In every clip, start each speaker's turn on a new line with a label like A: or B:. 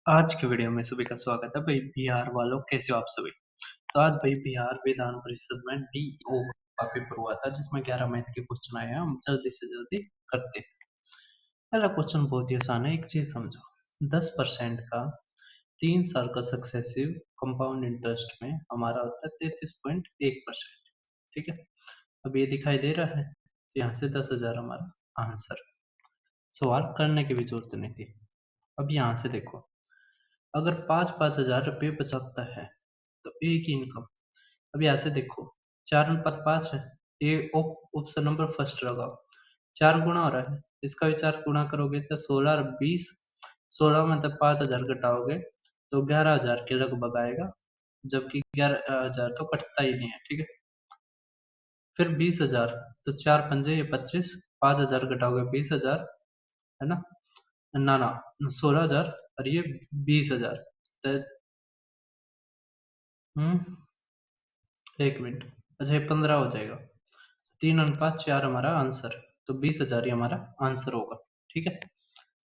A: आज के वीडियो में सभी का स्वागत है भाई। बिहार वालों, कैसे हो आप सभी। तो आज भाई बिहार विधान परिषद में डीओ का पेपर हुआ था, जिसमें 11 मैथ के क्वेश्चन आए हैं। हम जल्दी से जल्दी करते हैं। पहला क्वेश्चन बहुत ही आसान है। एक चीज समझो, 10% का 3 साल का सक्सेसिव कंपाउंड इंटरेस्ट में हमारा होता है 33.1%। ठीक है, अब ये दिखाई दे रहा है, तो यहाँ से 10,000 हमारा आंसर। सवाल करने की भी जरूरत नहीं थी। अब यहाँ से देखो, अगर 5,000 रुपये बचाता है तो एक इनकम। अब यहाँ से देखो, 4 अनुपात 5 है, ये ऑप्शन नंबर फर्स्ट लगाओ। 4 गुना हो रहा है, इसका भी 4 गुना करोगे तो 16 और 20। 16 में तो 5,000 घटाओगे तो 11,000 के लगभग आएगा, जबकि 11,000 तो कटता ही नहीं है। ठीक है, फिर 20,000, तो 4 पंजे ये 25, 5,000 घटाओगे 20,000, है ना। ना ना, 16,000 और ये 20,000। तो 1 मिनट, अच्छा ये 15 हो जाएगा। 3 अनुपात 4 हमारा आंसर, तो 20,000 ही हमारा आंसर होगा। ठीक है,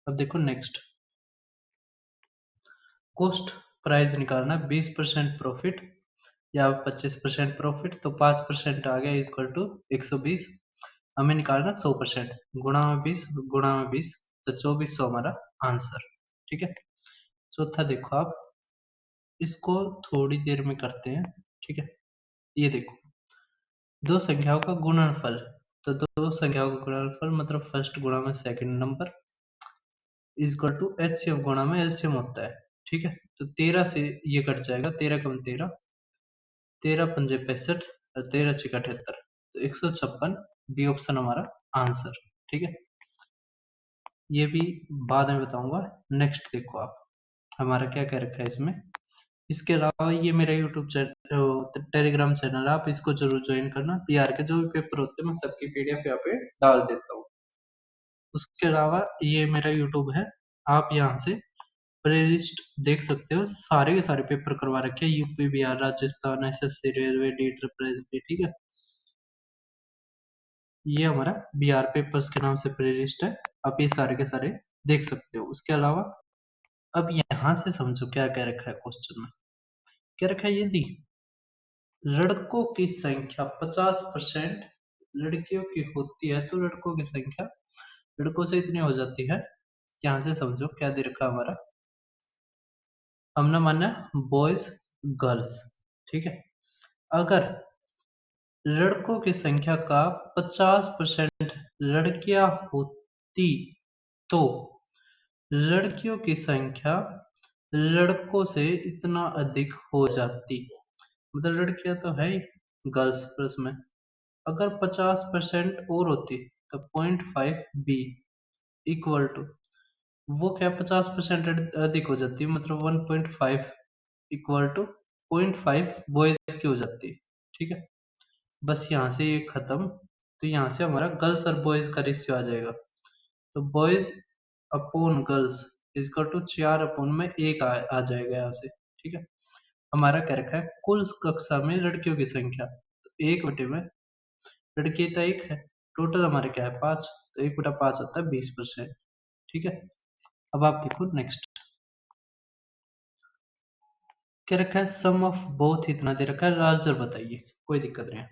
A: अब देखो नेक्स्ट, कॉस्ट प्राइस निकालना। 20% प्रॉफिट या 25% प्रॉफिट, तो 5% आ गया इक्वल टू 120। हमें निकालना 100%, गुणा में 20, गुणा में 20, तो 2400 हमारा आंसर। ठीक है, चौथा देखो आप, इसको थोड़ी देर में करते हैं। ठीक है, ये देखो, दो संख्याओं का गुणनफल। तो दो संख्याओं का गुणनफल मतलब फर्स्ट गुणा में second number equal to HCF गुणा में एलसीएम होता है। ठीक है, तो 13 से ये कट जाएगा, 13 कम 13, 13 पंजे 65 और 13 छः 78, तो 156 बी ऑप्शन हमारा आंसर। ठीक है, ये भी बाद में बताऊंगा। नेक्स्ट देखो आप, हमारा क्या क्या रखा है इसमें। इसके अलावा ये मेरा यूट्यूब चैनल, टेलीग्राम चैनल, आप इसको जरूर ज्वाइन करना। बिहार के जो भी पेपर होते हैं मैं सबकी पीडीएफ यहाँ पे डाल देता हूँ। उसके अलावा ये मेरा यूट्यूब है, आप यहाँ से प्लेलिस्ट देख सकते हो। सारे के सारे पेपर करवा रखे हैं, UP Bihar Rajasthan SSC railway NEET representative. ठीक है, ये हमारा बिहार पेपर्स के नाम से प्लेलिस्ट है, आप ये सारे के सारे देख सकते हो। उसके अलावा अब यहाँ से समझो क्या क्या रखा है क्वेश्चन में। क्या रखा है, यदि लड़कों की संख्या 50% लड़कियों की होती है तो लड़कों की संख्या लड़कों से इतनी हो जाती है। यहाँ से समझो क्या दे रखा हमारा, हमने माना बॉयज गर्ल्स। ठीक है, अगर लड़कों की संख्या का 50% लड़कियां होती तो लड़कियों की संख्या लड़कों से इतना अधिक हो जाती। मतलब लड़कियां तो है ही गर्ल्स प्लस में, अगर 50% और होती तो 0.5 बी इक्वल टू, वो क्या 50% अधिक हो जाती है, मतलब 1.5 इक्वल टू 0.5 बॉयज की हो जाती है। ठीक है, बस यहाँ से ये खत्म। तो यहाँ से हमारा गर्ल्स और बॉयज का रेशियो आ जाएगा, तो boys upon girls equal to 4/1 आ जाएगा यहाँ से। ठीक है, हमारा क्या रखा है, कुल कक्षा में लड़कियों की संख्या, तो 1 बटे में लड़की तो 1 है, टोटल हमारे क्या है 5, तो 1/5 होता है 20%। ठीक है, अब आप देखो नेक्स्ट क्या रखा है, सम ऑफ बोथ इतना दे रखा है, लार्जर बताइए। कोई दिक्कत नहीं है।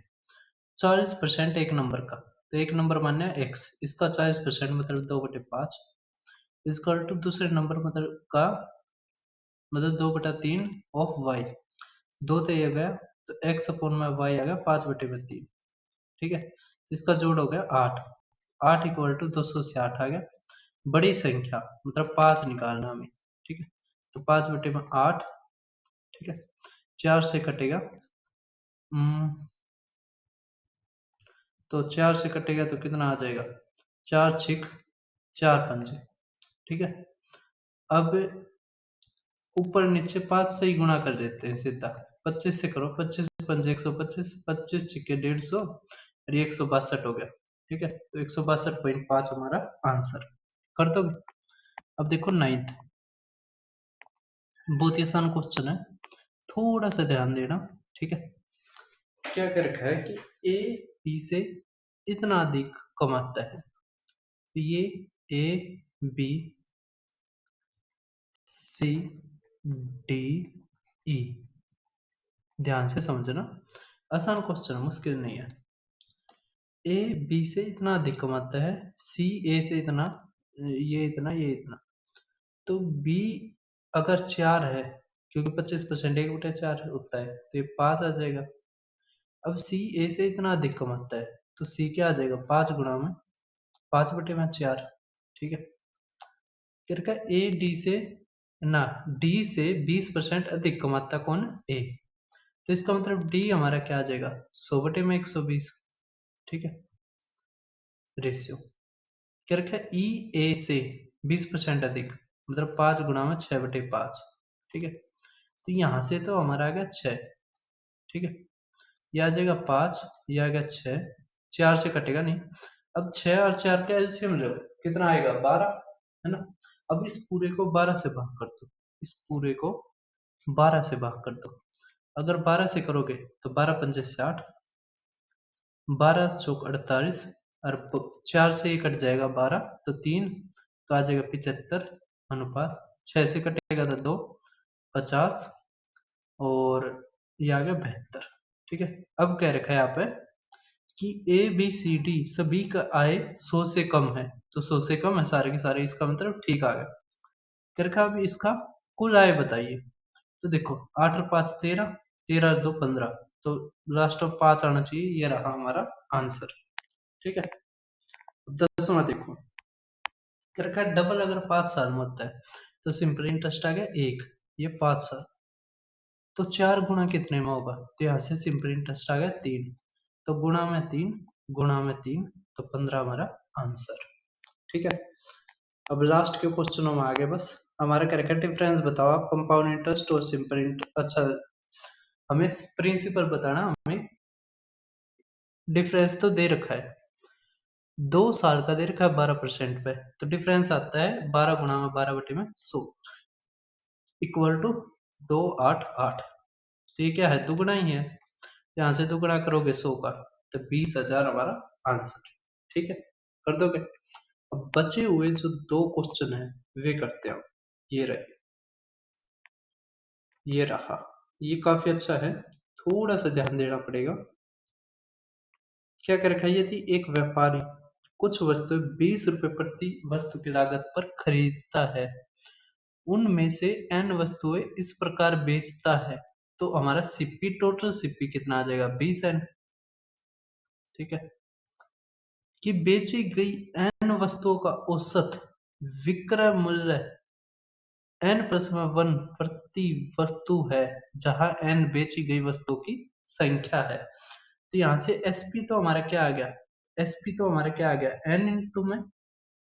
A: 40% एक नंबर का, तो एक नंबर मान्य है एक्स, इसका 40% मतलब 2/5 इक्वल टू दूसरे नंबर मतलब का मतलब 2/3 ऑफ वाई। दो तो ये गया, तो एक्स अपॉन में वाई आ गया 5/3। ठीक है, इसका जोड़ हो गया 8। 8 इक्वल टू 200 से 8 आ गया। बड़ी संख्या मतलब 5 निकालना हमें। ठीक है, तो 5/8। ठीक है, 4 से कटेगा, तो 4 से कटेगा तो कितना आ जाएगा, 4 छिक 4 पंजे। ठीक है, अब ऊपर नीचे 5 से ही गुणा कर देते हैं सीधा। 25 से करो, 25 पंजे 125, 25 छिके 150 और ये 162 हो गया। ठीक है, तो 162.5 हमारा आंसर। कर दोगे। अब देखो नाइन्थ, बहुत ही आसान क्वेश्चन है, थोड़ा सा ध्यान देना। ठीक है, क्या कर रखा है कि ए बी से इतना अधिक कमाता है, तो ये A B C D E. ध्यान से समझना, आसान क्वेश्चन, मुश्किल नहीं है। ए बी से इतना अधिक कमाता है, सी ए से इतना, ये इतना, ये इतना, तो बी अगर 4 है, क्योंकि 25% 1/4 होता है, तो ये 5 आ जाएगा। अब सी ए से इतना अधिक कमाता है, तो सी क्या आ जाएगा, 5 गुणा में 5/4। ठीक है, क्या ए डी से ना, डी से 20% अधिक कमाता कौन, ए, तो इसका मतलब डी हमारा क्या आ जाएगा, 100/120। ठीक है, रेशियो क्या रखा है, ई ए से 20% अधिक, मतलब 5 गुणा में 6/5। ठीक है, तो यहाँ से तो हमारा आ गया 6। ठीक है, ये आ जाएगा 5, ये आ गया 6, 4 से कटेगा नहीं। अब 6 और 4 का एलसीएम लो, कितना आएगा, 12, है ना। अब इस पूरे को 12 से भाग कर दो, इस पूरे को 12 से भाग कर दो। अगर 12 से करोगे तो 12 पंजे 60, 12 चौक 48, और 4 से ही कट जाएगा 12, तो 3, तो आ जाएगा 75 अनुपात 6 से कटेगा तो 2, 50, और ये आ गया 72। ठीक है, अब कह रखा है यहाँ पे कि ए बी सी डी सभी का आय 100 से कम है, तो 100 से कम है सारे के सारे, इसका मतलब ठीक आ गया। कह रखा अब इसका कुल आय बताइए, तो देखो 8 और 5 13, 13 और 2 15, तो लास्ट ऑफ 5 आना चाहिए, ये रहा हमारा आंसर। ठीक है, 10वां देखो, कह रखा है डबल अगर 5 साल में होता है तो सिंपल इंटरेस्ट आ गया 1, ये 5 साल, तो 4 गुणा कितने में होगा, तो यहाँ से सिंपल इंटरेस्ट आ गया 3, तो गुणा में 3, गुणा में 3, तो 15 हमारा आंसर। ठीक है, अब लास्ट के क्वेश्चनों में आगे बस हमारा क्या रखा, डिफरेंस बताओ आप कंपाउंड इंटरेस्ट और सिंपल इंटरेस्ट। अच्छा, हमें प्रिंसिपल बताना, हमें डिफरेंस तो दे रखा है, 2 साल का दे रखा है 12% पे, तो डिफरेंस आता है 12 गुणा में 12/100 इक्वल टू 288। तो ये क्या है, दुगुना ही है, यहाँ से दुगुना करोगे 100 का, तो 20,000 हमारा आंसर। ठीक है, कर दोगे। अब बचे हुए जो 2 क्वेश्चन है वे करते हैं, ये रहे, ये रहा, ये काफी अच्छा है, थोड़ा सा ध्यान देना पड़ेगा। क्या कर रखा है, यदि एक व्यापारी कुछ वस्तु 20 रुपए प्रति वस्तु की लागत पर खरीदता है, उनमें से n वस्तुएं इस प्रकार बेचता है, तो हमारा सीपी, टोटल सीपी कितना आ जाएगा, 20n। ठीक है, कि बेची गई n वस्तुओं का औसत विक्रय मूल्य n+1 प्रति वस्तु है, जहां n बेची गई वस्तुओं की संख्या है। तो यहाँ से SP तो हमारा क्या आ गया, SP तो हमारा क्या आ गया, n इंटू में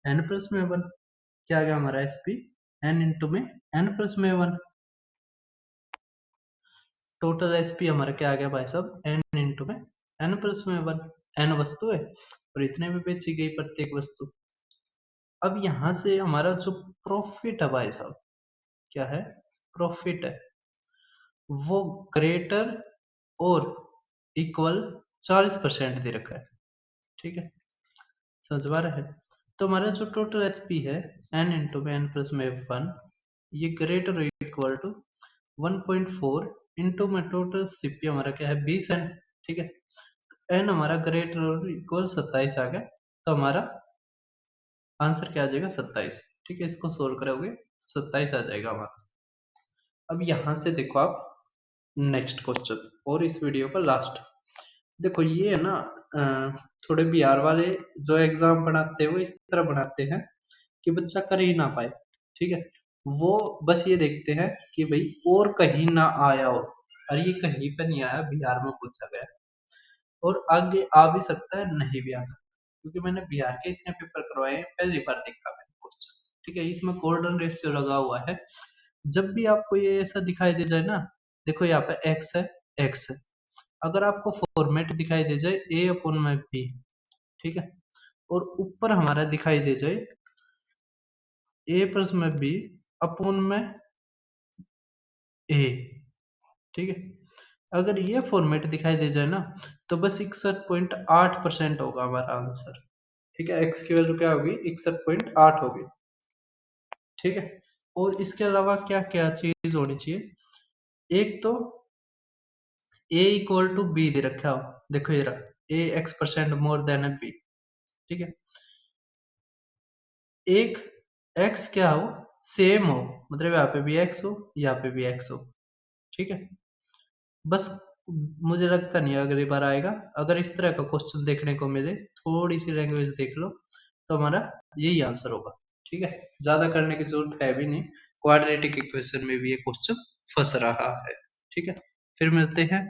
A: n+1, क्या आ गया हमारा SP, n इंटू में n+1, टोटल SP हमारा क्या आ गया भाई साहब, n इंटू में n+1, n वस्तु है और इतने में बेची गई प्रत्येक वस्तु। अब यहाँ से हमारा जो प्रॉफिट है भाई साहब, क्या है, प्रॉफिट है, वो ग्रेटर और इक्वल 40% दे रखा है। ठीक है, समझ पा रहे हैं। तो हमारा जो टोटल एसपी है n इंटू में n+1, ये ग्रेटर इक्वल टू 1.4 इंटू में टोटल सीपी हमारा क्या है, 20n। ठीक है, n हमारा ग्रेटर और इक्वल 27 आ गया, तो हमारा आंसर क्या आ जाएगा, 27। ठीक है, इसको सोल्व करोगे 27 आ जाएगा हमारा। अब यहां से देखो आप नेक्स्ट क्वेश्चन और इस वीडियो का लास्ट। देखो ये है ना, थोड़े बिहार वाले जो एग्जाम बनाते हैं वो इस तरह बनाते हैं कि बच्चा कर ही ना पाए। ठीक है, वो बस ये देखते हैं कि भाई और कहीं ना आया हो, और ये कहीं पे नहीं आया, बिहार में पूछा गया, और आगे आ भी सकता है, नहीं भी आ सकता, क्योंकि मैंने बिहार के इतने पेपर करवाए हैं, पहली बार देखा मैंने क्वेश्चन। ठीक है, इसमें गोल्डन रेशियो लगा हुआ है, जब भी आपको ये ऐसा दिखाई दे जाए ना, देखो यहाँ पे x है, x है, अगर आपको फॉर्मेट दिखाई दे जाए a/b, ठीक है, और ऊपर हमारा दिखाई दे जाए a+b अपॉन में a, ठीक है, अगर ये फॉर्मेट दिखाई दे जाए ना, तो बस 61.8% होगा हमारा आंसर। ठीक है, x की वैल्यू क्या होगी, 61.8 होगी। ठीक है, और इसके अलावा क्या क्या चीज होनी चाहिए, एक तो a इक्वल टू बी दे रखा हो, देखो ये रहा a x% more than b, ठीक है। एक x क्या हो, सेम हो, मतलब यहाँ पे भी x हो यहाँ पे भी x हो, ठीक है। बस मुझे लगता नहीं है अगली बार आएगा। अगर इस तरह का क्वेश्चन देखने को मिले, थोड़ी सी लैंग्वेज देख लो, तो हमारा यही आंसर होगा, ठीक है। ज्यादा करने की जरूरत है भी नहीं, क्वाड्रेटिक इक्वेशन में भी ये क्वेश्चन फंस रहा है, ठीक है। फिर मिलते हैं